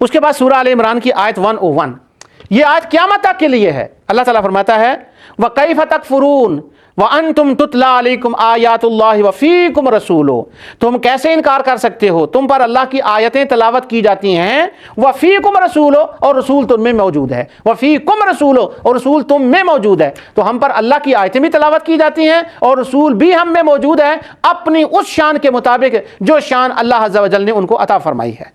اس کے بعد سورہ آل عمران کی آیت 101، یہ آیت قیامت تک کے لیے ہے۔ اللہ تعالیٰ فرماتا ہے وَكَيْفَ تَكْفُرُونَ وَأَنْتُمْ تُتْلَىٰ عَلَيْكُمْ آيَاتُ اللَّهِ وَفِيكُمْ رَسُولُهُ، تم کیسے انکار کر سکتے ہو، تم پر اللہ کی آیتیں تلاوت کی جاتی ہیں، وَفِيكُمْ رَسُولُهُ، اور رسول تم میں موجود ہے، وَفِيكُمْ رَسُولُهُ، اور رسول تم میں موجود ہے۔ تو ہم پر اللہ کی آیتیں بھی تلاوت کی جاتی ہیں اور رسول بھی ہم میں موجود ہے، اپنی اس شان کے مطابق جو شان اللہ عز و جل نے ان کو عطا فرمائی ہے۔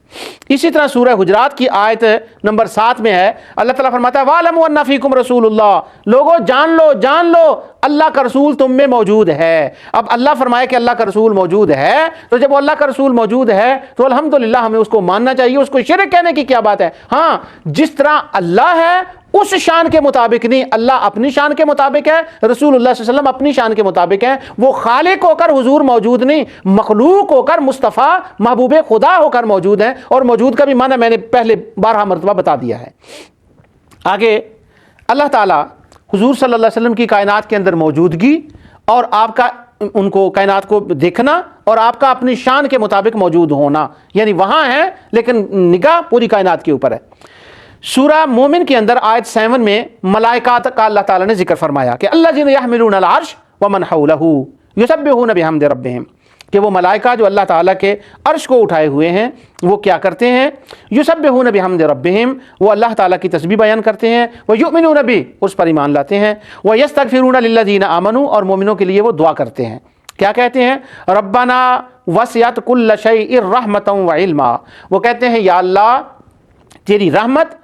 اسی طرح سورہ حجرات کی آیت نمبر 7 میں ہے، اللہ تعالیٰ فرماتا ہے وَاعْلَمُوا أَنَّ فِيكُمْ رَسُولُ اللَّهِ، لوگو جان لو اللہ کا رسول تم میں موجود ہے۔ اب اللہ فرمائے کہ اللہ کا رسول موجود ہے، تو جب اللہ کا رسول موجود ہے تو الحمدللہ ہمیں اس کو ماننا چاہیے، اس کو شرک کہنے کی کیا بات ہے۔ ہاں، جس طرح اللہ ہے اس شان کے مطابق نہیں، اللہ اپنی شان کے مطابق ہے، رسول اللہ صلی اللہ علیہ وسلم اپنی شان کے مطابق ہے۔ وہ خالق ہو کر حضور موجود نہیں، مخلوق ہو کر مصطفیٰ محبوب خدا ہو کر موجود ہیں، اور موجود کا بھی معنی میں نے پہلے 12 مرتبہ بتا دیا ہے۔ آگے اللہ تعالیٰ حضور صلی اللہ علیہ وسلم کی کائنات کے اندر موجودگی اور آپ کا ان کو کائنات کو دیکھنا اور آپ کا اپنی شان کے مطابق موجود ہونا، یعنی وہاں ہے لیکن نگاہ پوری کائنات کے اوپر ہے۔ سورہ مومن کے اندر آیت 7 میں ملائکات کا اللہ تعالیٰ نے ذکر فرمایا کہ الذین یحملون العرش ومن حولہ یسبحون بحمد ربہم، کہ وہ ملائکہ جو اللہ تعالیٰ کے عرش کو اٹھائے ہوئے ہیں وہ کیا کرتے ہیں، یسبحون بحمد ربہم، وہ اللہ تعالیٰ کی تسبیح بیان کرتے ہیں، ویؤمنون بہ، اس پر ایمان لاتے ہیں، ویستغفرون للذین آمنوا، اور مومنوں کے لیے وہ دعا کرتے ہیں۔ کیا کہتے ہیں؟ ربنا وسعت کل شیء رحمتا وعلما، وہ کہتے ہیں یا اللہ تیری رحمت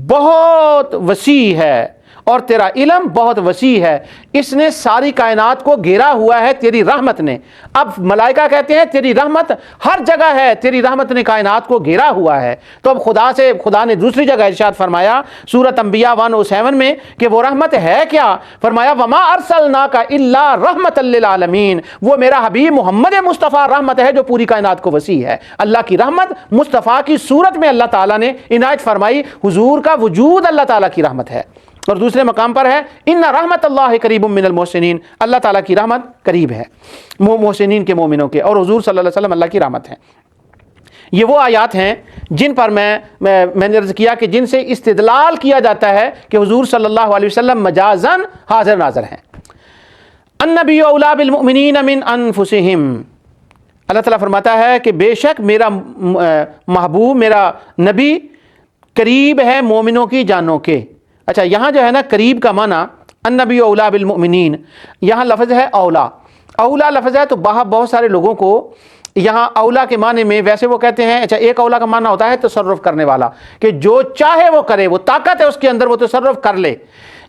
بہت وسیع ہے اور تیرا علم بہت وسیع ہے، اس نے ساری کائنات کو گھیرا ہوا ہے تیری رحمت نے۔ اب ملائکہ کہتے ہیں تیری رحمت ہر جگہ ہے، تیری رحمت نے کائنات کو گھیرا ہوا ہے۔ تو اب خدا نے دوسری جگہ ارشاد فرمایا سورۃ انبیاء 107 میں کہ وہ رحمت ہے کیا؟ فرمایا وما ارسلناک الا رحمۃ للعالمین، وہ میرا حبیب محمد مصطفیٰ رحمت ہے جو پوری کائنات کو وسیع ہے۔ اللہ کی رحمت مصطفیٰ کی صورت میں اللہ تعالیٰ نے عنایت فرمائی، حضور کا وجود اللہ تعالیٰ کی رحمت ہے۔ اور دوسرے مقام پر ہے ان رحمت اللہ قریب من المحسنین، اللہ تعالیٰ کی رحمت قریب ہے محسنین کے، مومنوں کے، اور حضور صلی اللہ علیہ وسلم اللہ کی رحمت ہے۔ یہ وہ آیات ہیں جن پر میں نے عرض کیا کہ جن سے استدلال کیا جاتا ہے کہ حضور صلی اللہ علیہ وسلم مجازاً حاضر ناظر ہیں۔ النبی اولی بالمؤمنین من انفسہم، اللہ تعالیٰ فرماتا ہے کہ بے شک میرا محبوب، میرا نبی قریب ہے مومنوں کی جانوں کے۔ اچھا، یہاں جو ہے نا قریب کا معنی النبی اولا بالمؤمنین، یہاں لفظ ہے اولا، اولا لفظ ہے، تو بہت سارے لوگوں کو یہاں اولا کے معنی میں ویسے وہ کہتے ہیں، اچھا ایک اولا کا معنی ہوتا ہے تصرف کرنے والا، کہ جو چاہے وہ کرے، وہ طاقت ہے اس کے اندر، وہ تصرف کر لے۔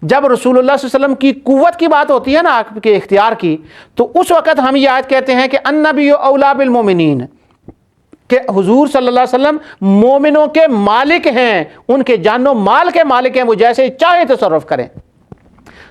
جب رسول اللہ صلی اللہ علیہ وسلم کی قوت کی بات ہوتی ہے نا، آپ کے اختیار کی، تو اس وقت ہم یہ آیت کہتے ہیں کہ النبی اولا بالمؤمنین، کہ حضور صلی اللہ علیہ وسلم مومنوں کے مالک ہیں، ان کے جان و مال کے مالک ہیں، وہ جیسے چاہیں تصرف کریں۔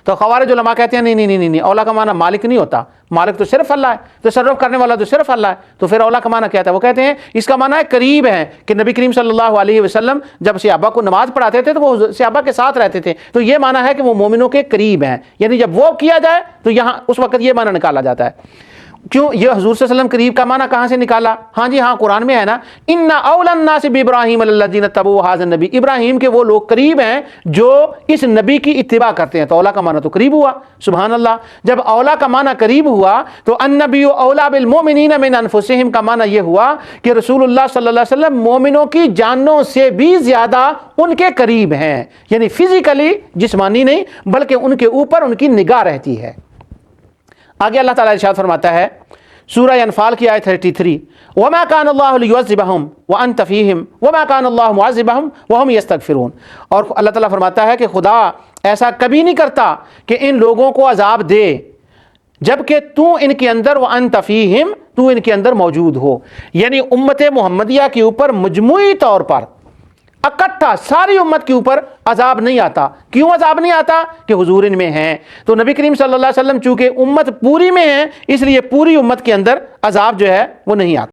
تو خوارج علماء کہتے ہیں نہیں، اولا کا معنی مالک نہیں ہوتا، مالک تو صرف اللہ ہے، تصرف کرنے والا تو صرف اللہ ہے، تو پھر اولا کا معنی کیا تھا؟ وہ کہتے ہیں اس کا معنی ہے قریب ہے، کہ نبی کریم صلی اللہ علیہ وسلم جب صحابہ کو نماز پڑھاتے تھے تو وہ صحابہ کے ساتھ رہتے تھے، تو یہ معنی ہے کہ وہ مومنوں کے قریب ہیں، یعنی جب وہ کیا جائے تو یہاں اس وقت یہ معنی نکالا جاتا ہے۔ کیوں یہ حضور صلی اللہ علیہ وسلم قریب کا معنی کہاں سے نکالا؟ ہاں جی ہاں، قرآن میں ہے نا، ان اولی الناس بابراہیم الذین اتبعوا ھذا النبی، ابراہیم کے وہ لوگ قریب ہیں جو اس نبی کی اتباع کرتے ہیں، تو اولا کا معنی تو قریب ہوا۔ سبحان اللہ، جب اولا کا معنی قریب ہوا تو النبی اولی بالمؤمنین من انفسہم کا معنی یہ ہوا کہ رسول اللہ صلی اللہ علیہ وسلم مومنوں کی جانوں سے بھی زیادہ ان کے قریب ہیں، یعنی فزیکلی، جسمانی نہیں، بلکہ ان کے اوپر ان کی نگاہ رہتی ہے۔ آگے اللہ تعالیٰ ارشاد فرماتا ہے سورہ انفال کی آیت 33، وَمَا كَانَ اللَّهُ لِيُعَذِّبَهُمْ وَأَنْتَ فِيهِمْ وَمَا كَانَ اللَّهُ مُعَذِّبَهُمْ وَهُمْ يَسْتَغْفِرُونَ، اور اللہ تعالیٰ فرماتا ہے کہ خدا ایسا کبھی نہیں کرتا کہ ان لوگوں کو عذاب دے جبکہ تو ان کے اندر وَأَنْتَ فِيهِمْ، تو ان کے اندر موجود ہو، یعنی امت محمدیہ کے اوپر مجموعی طور پر اکٹھا ساری امت کے اوپر عذاب نہیں آتا۔ کیوں عذاب نہیں آتا؟ کہ حضور ان میں ہیں، تو نبی کریم صلی اللہ علیہ وسلم چونکہ امت پوری میں ہیں، اس لیے پوری امت کے اندر عذاب جو ہے وہ نہیں آتا۔